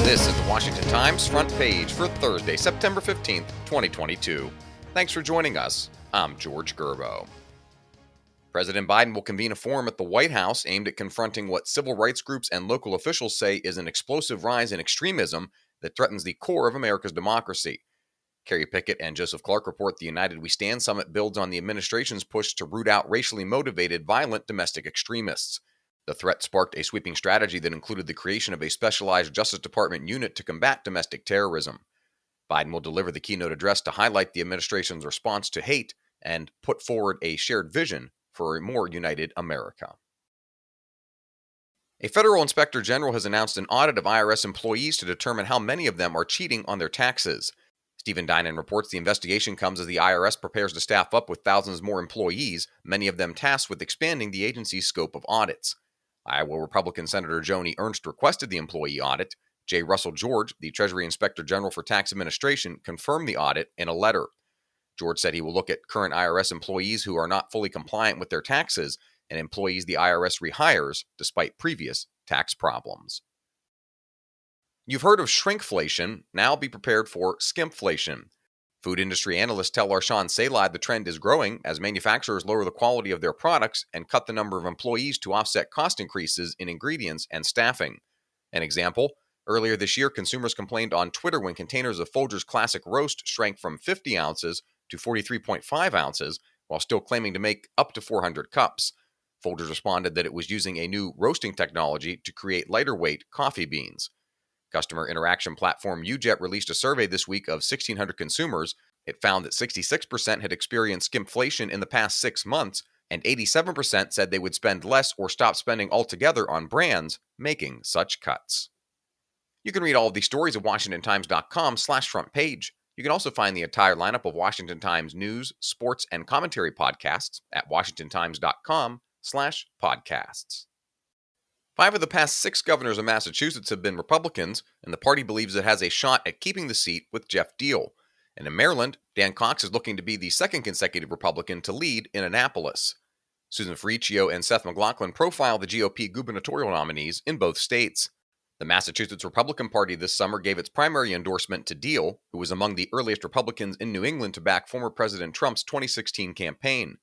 This is the Washington Times front page for Thursday, September 15th, 2022. Thanks for joining us. I'm George Gerbo. President Biden will convene a forum at the White House aimed at confronting what civil rights groups and local officials say is an explosive rise in extremism that threatens the core of America's democracy. Kerry Pickett and Joseph Clark report the United We Stand summit builds on the administration's push to root out racially motivated, violent domestic extremists. The threat sparked a sweeping strategy that included the creation of a specialized Justice Department unit to combat domestic terrorism. Biden will deliver the keynote address to highlight the administration's response to hate and put forward a shared vision for a more united America. A federal inspector general has announced an audit of IRS employees to determine how many of them are cheating on their taxes. Stephen Dinan reports the investigation comes as the IRS prepares to staff up with thousands more employees, many of them tasked with expanding the agency's scope of audits. Iowa Republican Senator Joni Ernst requested the employee audit. J. Russell George, the Treasury Inspector General for Tax Administration, confirmed the audit in a letter. George said he will look at current IRS employees who are not fully compliant with their taxes and employees the IRS rehires despite previous tax problems. You've heard of shrinkflation. Now be prepared for skimpflation. Food industry analysts tell Arshan Salad the trend is growing as manufacturers lower the quality of their products and cut the number of employees to offset cost increases in ingredients and staffing. An example, earlier this year, consumers complained on Twitter when containers of Folgers Classic Roast shrank from 50 ounces to 43.5 ounces, while still claiming to make up to 400 cups. Folgers responded that it was using a new roasting technology to create lighter weight coffee beans. Customer interaction platform UJet released a survey this week of 1,600 consumers. It found that 66% had experienced skimpflation in the past 6 months, and 87% said they would spend less or stop spending altogether on brands making such cuts. You can read all of these stories at WashingtonTimes.com/front page. You can also find the entire lineup of Washington Times news, sports, and commentary podcasts at WashingtonTimes.com/podcasts. 5 of the past 6 governors of Massachusetts have been Republicans, and the party believes it has a shot at keeping the seat with Jeff Deal. And in Maryland, Dan Cox is looking to be the second consecutive Republican to lead in Annapolis. Susan Ferricchio and Seth McLaughlin profile the GOP gubernatorial nominees in both states. The Massachusetts Republican Party this summer gave its primary endorsement to Deal, who was among the earliest Republicans in New England to back former President Trump's 2016 campaign.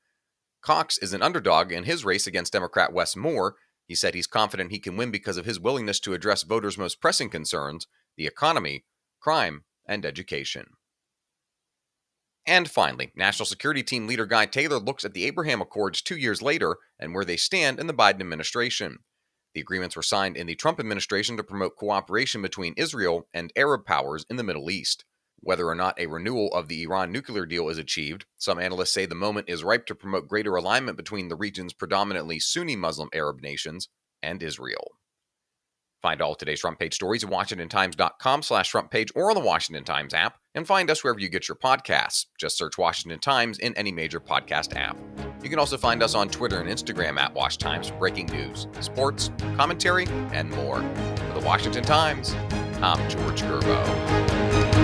Cox is an underdog in his race against Democrat Wes Moore. He said he's confident he can win because of his willingness to address voters' most pressing concerns, the economy, crime, and education. And finally, National Security Team leader Guy Taylor looks at the Abraham Accords 2 years later and where they stand in the Biden administration. The agreements were signed in the Trump administration to promote cooperation between Israel and Arab powers in the Middle East. Whether or not a renewal of the Iran nuclear deal is achieved, some analysts say the moment is ripe to promote greater alignment between the region's predominantly Sunni Muslim Arab nations and Israel. Find all today's front page stories at WashingtonTimes.com/front page or on the Washington Times app, and find us wherever you get your podcasts. Just search Washington Times in any major podcast app. You can also find us on Twitter and Instagram at Wash Times for breaking news, sports, commentary, and more. For the Washington Times, I'm George Gerbo.